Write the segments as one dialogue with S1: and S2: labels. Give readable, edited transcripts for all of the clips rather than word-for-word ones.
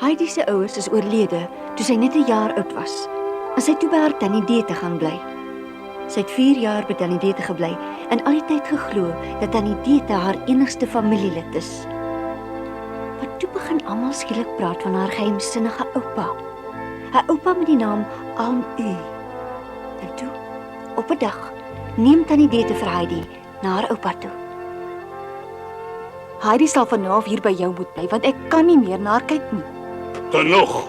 S1: Heidi se ouers is oorlede toe sy net 'n jaar oud was. En sy het toe by haar tannie Dete gaan bly. Sy het 4 jaar by tannie Dete gebly en al die tyd geglo dat tannie Dete haar enigste familielid is. Maar toe begin almal skielik praat van haar geheimsinnige oupa. Haar oupa met die naam Alm-U. En toe, op 'n dag, neem tannie Dete vir Heidi na haar oupa toe.
S2: Heidi sal van nou af hier by jou moet bly, want ek kan nie meer na haar kyk nie.
S3: Genoeg.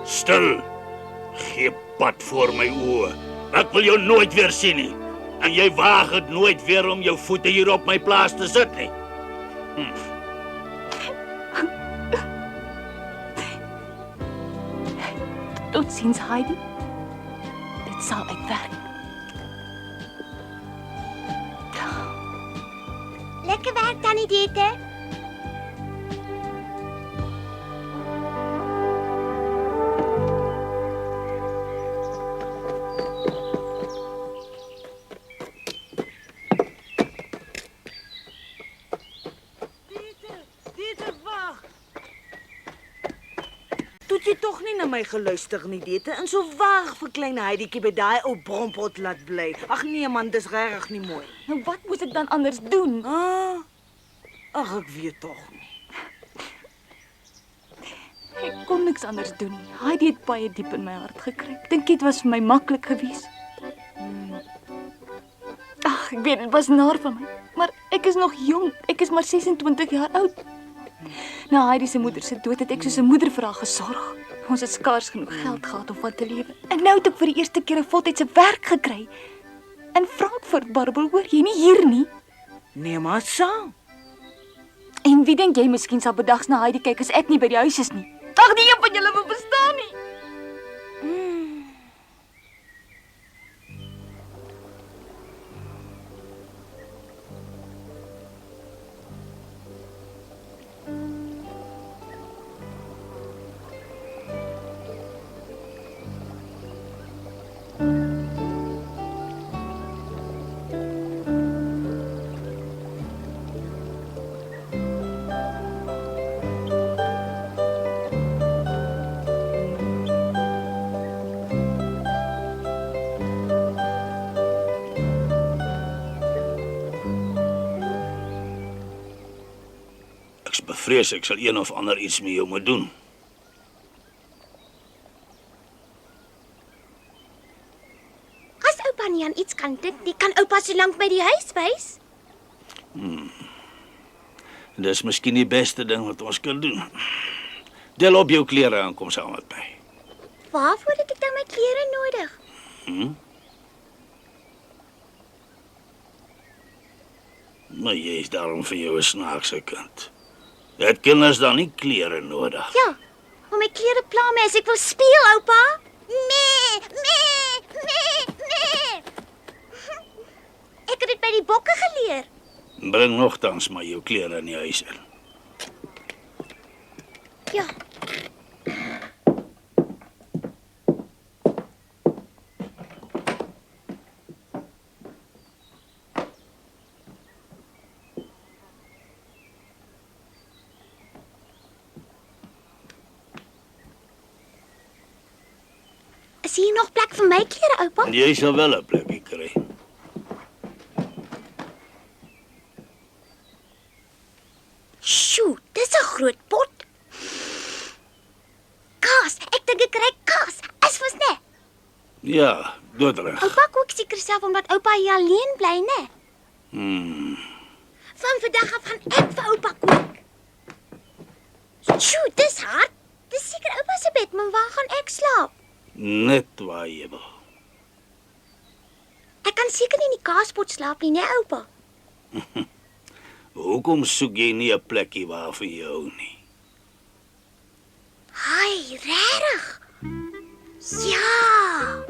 S3: Stil. Gee pad voor my oë. Ek wil jou nooit weer sien nie. En jy waag dit nooit weer om jou voete hier op my plaas te sit nie.
S2: Totsiens, Heidi. Dit sal uitwerk.
S4: Lekker werk, tannie Dete.
S5: Dete, wag. Toe jy tog nie na my geluister nie, Dete, en so waag vir klein Heidietjie by daai ou brompot laat bly. Ag nee man, dis regtig nie mooi.
S2: Nou wat moet ek dan anders doen?
S5: Ag, ek weet tog nie.
S2: Ek kon niks anders doen nie. Heidi het baie diep in my hart gekry. Ek dink dit was vir my maklik geweest. Ag, ek weet dit was naar van my, maar ek is nog jong. Ek is maar 26 jaar oud. Na Heidi se moeder se dood het ek soos 'n moeder vir haar gesorg. Ons het skaars genoeg geld gehad om van te lewe. En nou het ek vir die eerste keer 'n voltydse werk gekry. In Frankfurt, Barbel, hoor jy nie hier nie?
S5: Nee, maar saam.
S2: En wie dink jy miskien sal bedags na Heidi kyk as ek nie by die huis is nie? Ag, nie een van julle wil bestaan nie.
S3: Ek's bevrees ek sal een of ander iets met jou moet doen.
S4: As oupa nie aan iets kan dink nie, kan oupa so lank by die huis wees.
S3: Dis miskien die beste ding wat ons kan doen. Del op jou klere en kom saam met my.
S4: Waarvoor het ek dan my klere nodig?
S3: Maar jy is daarom vir jou 'n snaakse kind. Het kinders dan nie klere nodig?
S4: Ja, maar my klere pla my as ek wil speel, oupa. Nee, nee, nee, nee. Ek het dit by die bokke geleer.
S3: Bring nogtans maar jou klere in die huis in.
S4: Ja. Is hier nog plek vir my klere, oupa?
S3: Jy sal wel 'n plekkie kry.
S4: Sjoe, dis 'n groot pot. Kaas, ek dink ek kry kaas. Is mos nee.
S3: Ja, doodreg.
S4: Oupa kook seker self omdat oupa hier alleen bly, né? Van vandag af gaan ek vir oupa kook. Sjoe, dis hard. Dis seker oupa se bed, maar waar gaan ek slaap?
S3: Net waar jy wil.
S4: Ek kan seker nie in die kaaspot slaap nie, né, oupa?
S3: Hoekom soek jy nie 'n plekkie waar vir jou nie?
S4: Hai, regtig? Ja.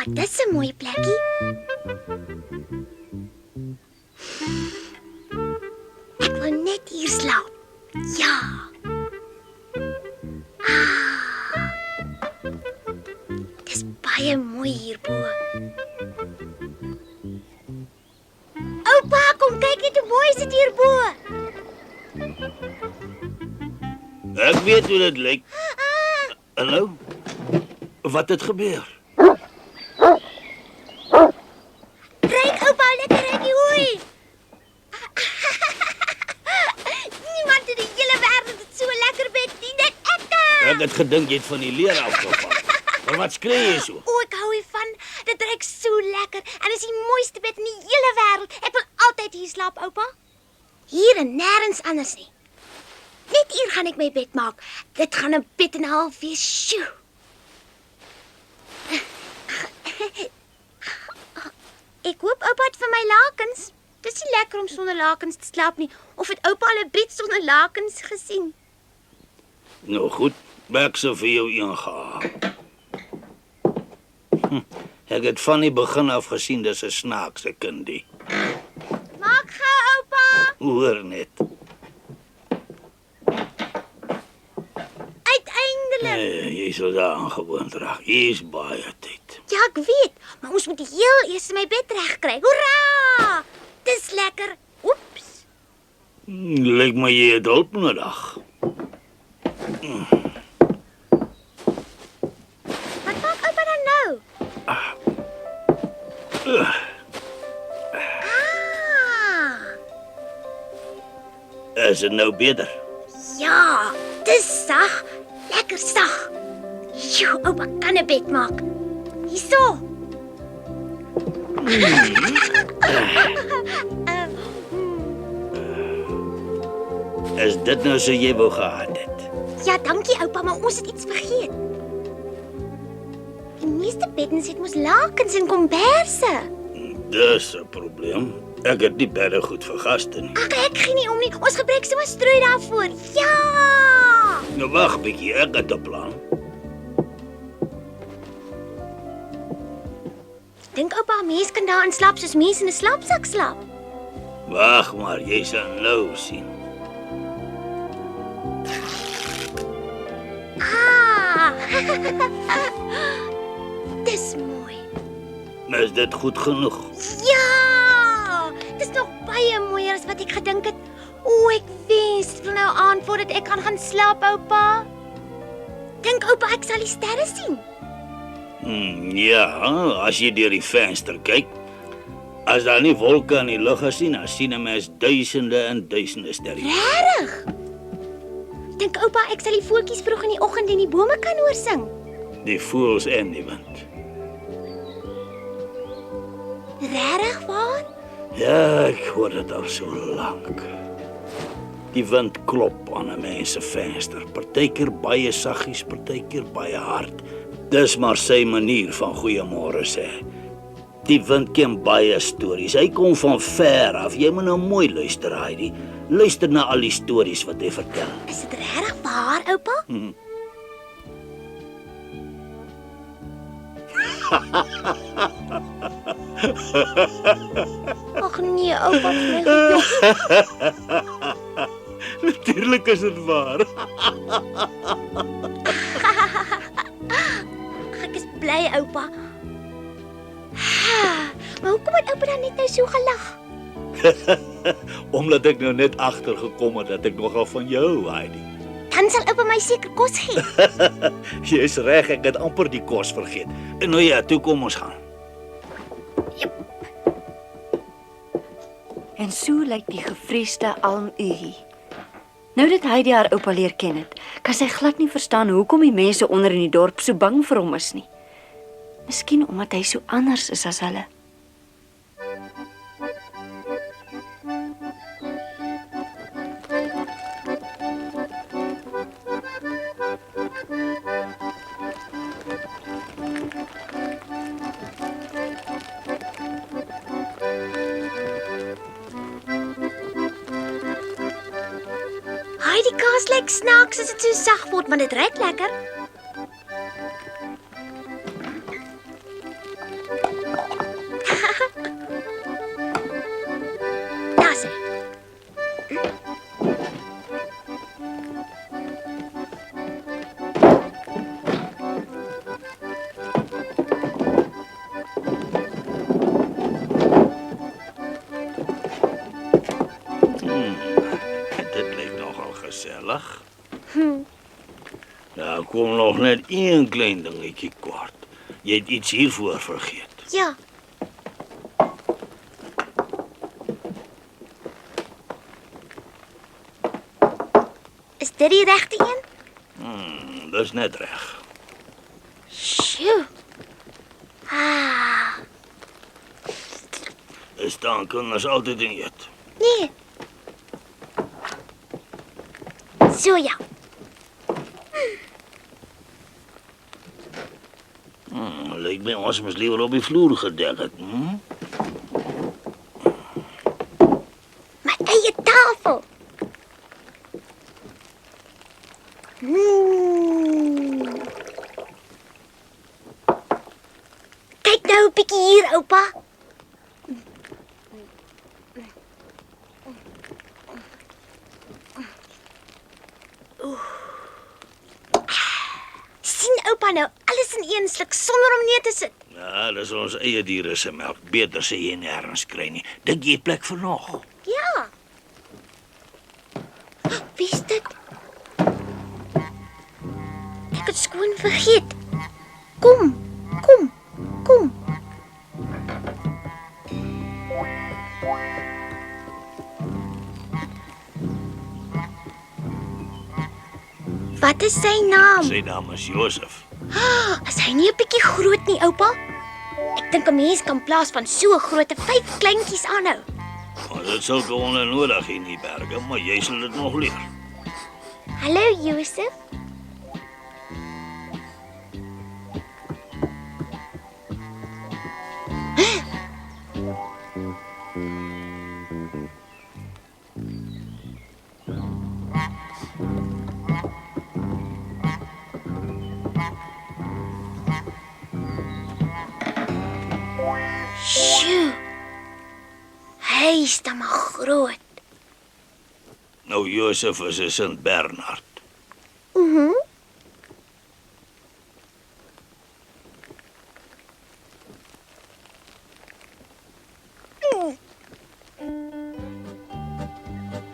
S4: Dis 'n mooi plekkie. Ek wil net hier slaap. Ja. baie mooi hierbo. Oupa, kom kyk net hoe mooi is dit hierbo.
S3: Ek weet hoe dit lyk. Hallo? Wat het gebeur?
S4: Ryk oupa, lekker rykie, hoei. Niemand in die hele wêreld het so lekker bed nie, net ek.
S3: Ek het gedink jy het van die leer afgeval. Maar wat skree jy so?
S4: O, ek hou hiervan. Dit ruik so lekker en is die mooiste bed in die hele wêreld. Ek wil altyd hier slaap, oupa. Hier en nêrens anders nie. Net hier gaan ek my bed maak. Dit gaan 'n bed en 'n half wees. Sjoe. Ek hoop oupa het vir my lakens. Dis nie lekker om sonder lakens te slaap nie. Of het oupa al 'n bed sonder lakens gesien?
S3: Nou goed, ek sal vir jou een gehaal. Ek het van die begin af gesien dis 'n snaakse kindie.
S4: Maak gou, oupa.
S3: Hoor net.
S4: Uiteindelik.
S3: Nee, jy sal daaraan gewoond raak. Hier's baie tyd.
S4: Ja, ek weet, maar ons moet heel eers my bed regkry. Hoera! Dis lekker. Oeps.
S3: Lyk my jy het hulp nodig.
S4: Wat maak oupa dan nou? Ah.
S3: Is dit nou beter?
S4: Ja, dis sag. Lekker sag. Sjoe, oupa kan 'n bed maak. Hierso.
S3: Is dit nou so jy wou gehad het?
S4: Ja, dankie oupa, maar ons het iets vergeet. Die meeste beddens het mos lakens en komberse.
S3: Dis 'n probleem. Ek het nie baie goed vir gaste nie.
S4: Ag, ek gee nie om nie. Ons gebruik sommer strooi daarvoor. Ja!
S3: Nou wag bietjie, ek het 'n plan.
S4: Dink oupa, mense kan daarin slaap soos mense in 'n slaapsak slaap.
S3: Wag maar, jy sal nou sien.
S4: Ah! Dis mooi.
S3: Is dit goed genoeg?
S4: Ja! Dis nog baie mooier as wat ek gedink het. O, ek wens vir nou aan voordat ek kan gaan slaap, oupa. Dink oupa ek sal die sterre sien.
S3: Ja, as jy deur die venster kyk. As daar nie wolke in die lug is nie, dan sien 'n mens duisende en duisende sterre.
S4: Regtig? Dink oupa ek sal die voeltjies vroeg in die oggend in die bome kan hoor sing.
S3: Die voëls en die wind.
S4: Regtig waar?
S3: Ja, ek hoor dit al so lank. Die wind klop aan 'n mens se venster. Partykeer baie saggies, partykeer baie hard. Dis maar sy manier van goeiemôre sê. Die wind ken baie stories. Hy kom van ver af. Jy moet nou mooi luister, Heidi. Luister na al die stories wat hy vertel.
S4: Is dit regtig waar, oupa? Ag nee, oupa het my gejok.
S3: Natuurlik is dit waar.
S4: Ek is bly, oupa. Maar hoekom het oupa dan net nou so gelag?
S3: Omdat ek nou net agtergekom het dat ek nogal van jou hou, Heidi.
S4: Dan sal oupa my seker kos gee.
S3: Jy's reg, ek het amper die kos vergeet. En nou ja, toe kom ons gaan.
S1: En so lyk die gevreesde alm-ugie. Nou dat hy haar oupa leer ken het, kan sy glad nie verstaan hoekom die mense onder in die dorp so bang vir hom is nie. Miskien omdat hy so anders is as hulle.
S4: Hy die kaas lyk snaaks as dit so sag word, maar dit ruik lekker. Daar's hy.
S3: kom nog net een klein dingetjie kort. Jy het iets hiervoor vergeet.
S4: Ja. Is dit die regte een?
S3: Dis net reg.
S4: Sjoe. Ah,
S3: Is staan kinders altyd in eet.
S4: nee. So ja.
S3: Lyk my ons moes liewer op die vloer gedek het.
S4: My eie tafel. Kyk nou 'n bietjie hier, oupa. Sien oupa nou alles in een sluk sonder om neer te sit.
S3: Ja, dis ons eie diere se melk. Beter sê jy nêrens kry nie. Dink jy plek vir nog?
S4: Ja. Wie is dit? Ek het skoon vergeet. Kom, kom, kom. Wat is sy naam?
S3: Sy naam is Josef.
S4: Is hy nie 'n bietjie groot nie, oupa? Ek dink 'n mens kan plaas van so 'n grootte 5 kleintjies aanhou.
S3: Ons het sulke honde nodig in die berge, maar jy sal dit nog leer.
S4: Hallo, Josef. Sjoe. Hy is dan maar groot.
S3: Nou Josef is 'n Sint Bernard.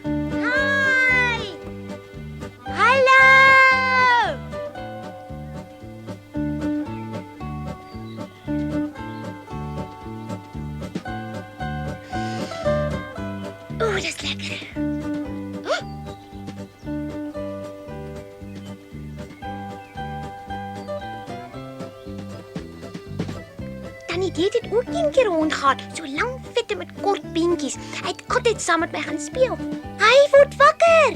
S4: Hi. Hallo. Dis lekker. Tannie Diet het ook een keer rondgaan, so lang vette met kort beentjies. Hy het altyd saam met my gaan speel. Hy word wakker.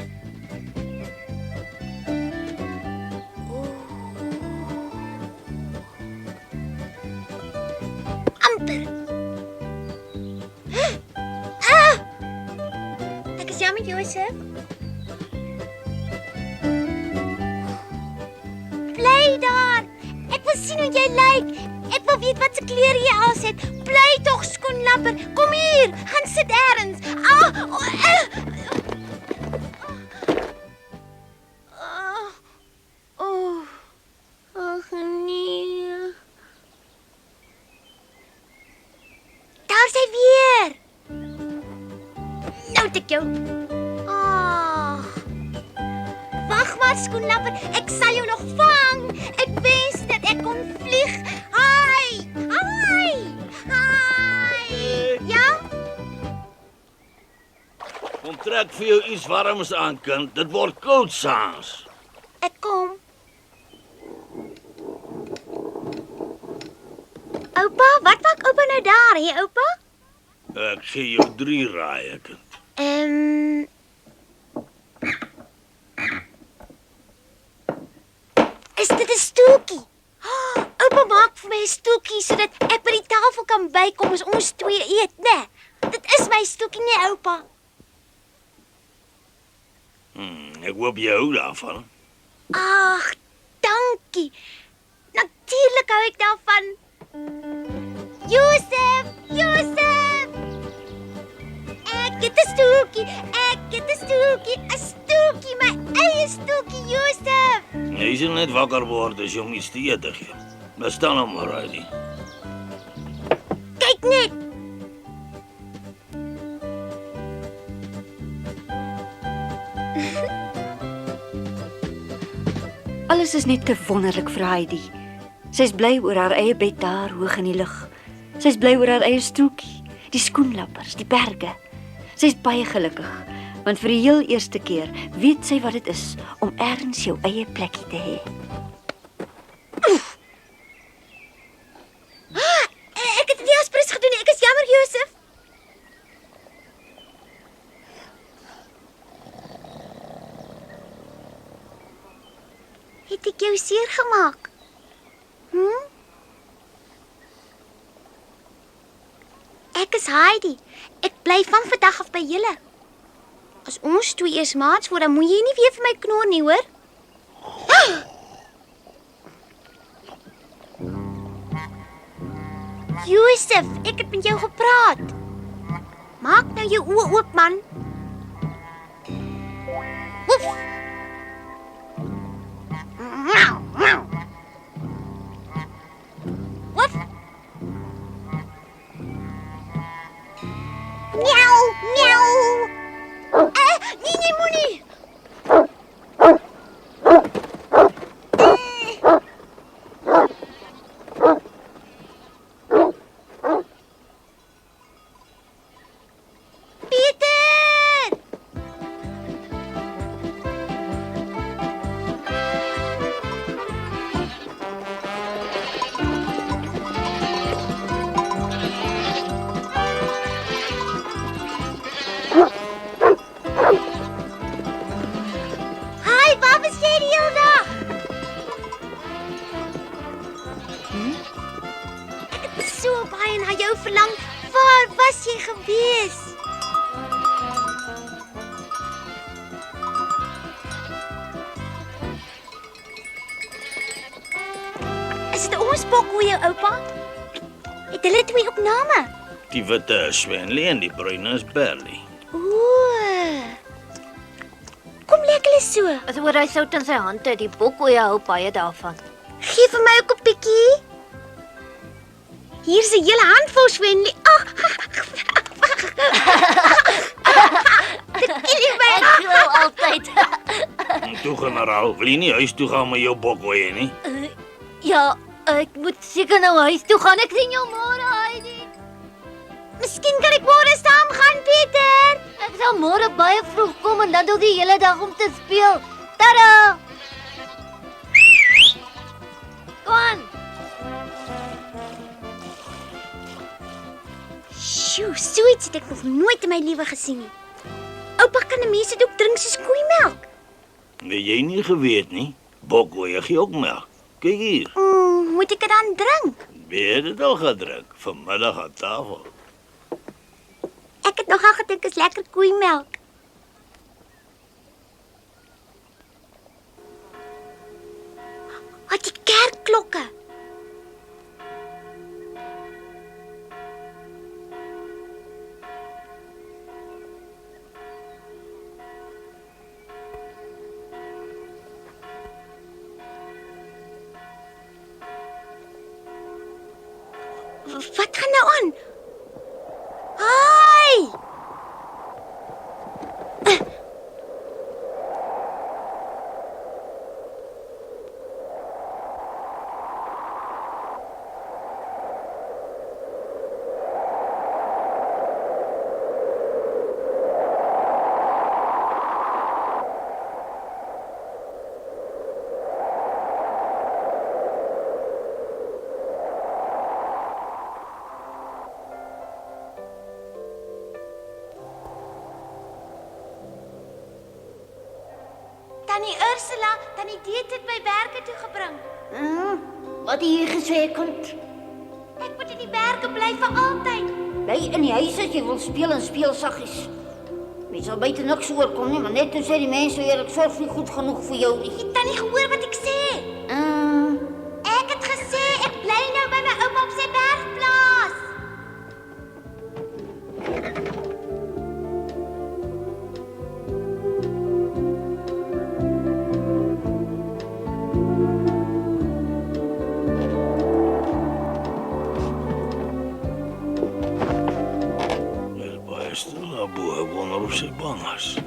S4: Amper. Ek is jammer, Josef. Bly daar. Ek wil sien hoe jy lyk. Ek wil weet wat se klere jy al het. Bly tog, skoenlapper. Kom hier, gaan sit ergens. Ag nee. Daar sy weer. Nou het ek jou. Wag maar, skoenlapper. Ek sal jou nog vang. Ek wens dat ek kon vlieg. Hi! Hi! Hi! Ja?
S3: Kom trek vir jou iets warms aan, kind. Dit word koud saans.
S4: Ek kom. Oupa, wat maak oupa nou daar, hè, oupa?
S3: Ek gee jou 3 raaie, kind.
S4: Is dit 'n stoeltjie? Oupa maak vir my 'n stoeltjie sodat ek by die tafel kan bykom as ons twee eet, né? Dit is my stoeltjie, nee, oupa.
S3: Ek hoop jy hou daarvan.
S4: Ag, dankie. Natuurlik hou ek daarvan. Josef, Josef! Ek het 'n stoeltjie, my eie stoeltjie, Josef.
S3: Jy sal net wakker word as jy hom iets te eet gee. Maar staan hom maar uit.
S4: Kyk net.
S2: Alles
S1: Alles is net te wonderlik vir Heidi. Sy's bly oor haar eie bed daar hoog in die lug. Sy's bly oor haar eie stoeltjie, die skoenlappers, die berge. Sy's baie gelukkig, want vir die heel eerste keer weet sy wat dit is om ergens jou eie plekkie te hê.
S4: Ek het dit nie aspres gedoen nie. Ek is jammer, Josef. Het ek jou seer gemaak? Ek is Heidi. Ek bly van vandag af by julle. As ons twee eers maats word, dan moet jy nie weer vir my knor nie, hoor? Josef, ek het met jou gepraat. Maak nou jou oë oop, man. Woef. Woef. Miauw, miauw. Nee, moenie. Peter! Hi, waar was jy die hele dag? Ek het so baie na jou verlang. Waar was jy gewees? Is dit ons bokkoeie, oupa? Het hulle twee ook name?
S3: Die witte is Swenley en die bruine is Berlie.
S4: Ooh. Kom lek hulle so.
S6: As oor hy sout in sy hande, die bokkoeie hou baie daarvan.
S4: Gee vir my ook 'n bietjie. Hier's 'n hele handvol Swenley. Ag. Dit kill my.
S6: Ek glo altyd.
S3: Toe generaal, wil jy nie huis toe gaan met jou bokkoeie nie?
S6: Ja, ek moet seker nou huis toe gaan. Ek sien jou môre, Heidi.
S4: Miskien kan ek môre saam gaan, Peter.
S6: Ek sal môre baie vroeg kom en dan doen die hele dag om te speel. Tada! Kom aan.
S4: Sjoe, so iets het ek nog nooit in my lewe gesien nie. Oupa, kan 'n mens dit ook drink soos koeimelk?
S3: Het jy nie geweet nie? Bokkoeie gee ook melk. Kyk hier.
S4: Moet ek dit dan drink?
S3: Weer dit al gedrink. Vanmiddag aan tafel.
S4: Ek het nogal gedink is lekker koeimelk. Wat die kerkklokke. Wat gaan nou aan? Hi! Tannie Ursula, tannie Deet het my berge toe gebring.
S6: Wat jy hier gesê, kind?
S4: Ek moet in die berge bly vir altyd.
S6: Bly in die huis as jy wil speel en speel saggies. Mens sal buite niks oorkom nie, maar net toe sê die mense weer ek sorg nie goed genoeg vir jou nie.
S4: Het tannie gehoor wat ek sê? Ek het gesê ek bly nou by my ouma op sy bergplaas.
S3: Boa wonder of sy bang is.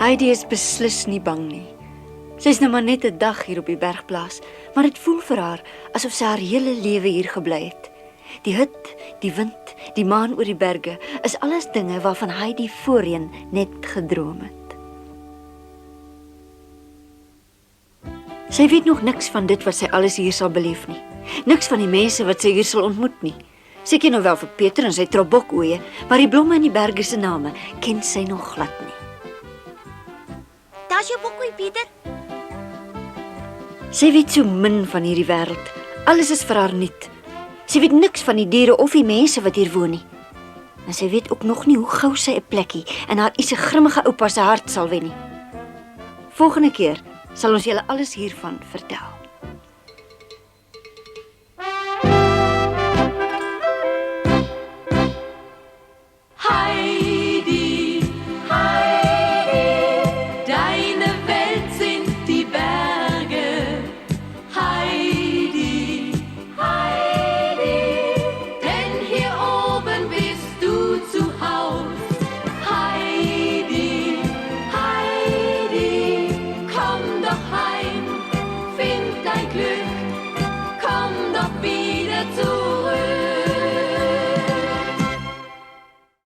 S1: Heidi is beslis nie bang nie. Sy's nou maar net 'n dag hier op die bergplaas, maar dit voel vir haar asof sy haar hele lewe hier gebly het. Die hut, die wind, die maan oor die berge is alles dinge waarvan Heidi voorheen net gedroom het. Sy weet nog niks van dit wat sy alles hier sal beleef nie. Niks van die mense wat sy hier sal ontmoet nie. Sy ken nou wel vir Peter en sy trobokoeie, maar die blomme in die berge se name ken sy nog glad nie.
S4: Daar's jou bokkie, Pieter.
S1: Sy weet so min van hierdie wêreld. Alles is vir haar nuut. Sy weet niks van die diere of die mense wat hier woon nie. En sy weet ook nog nie hoe gou sy 'n plekkie in haar se grimmige oupa se hart sal wen nie. Volgende keer sal ons julle alles hiervan vertel.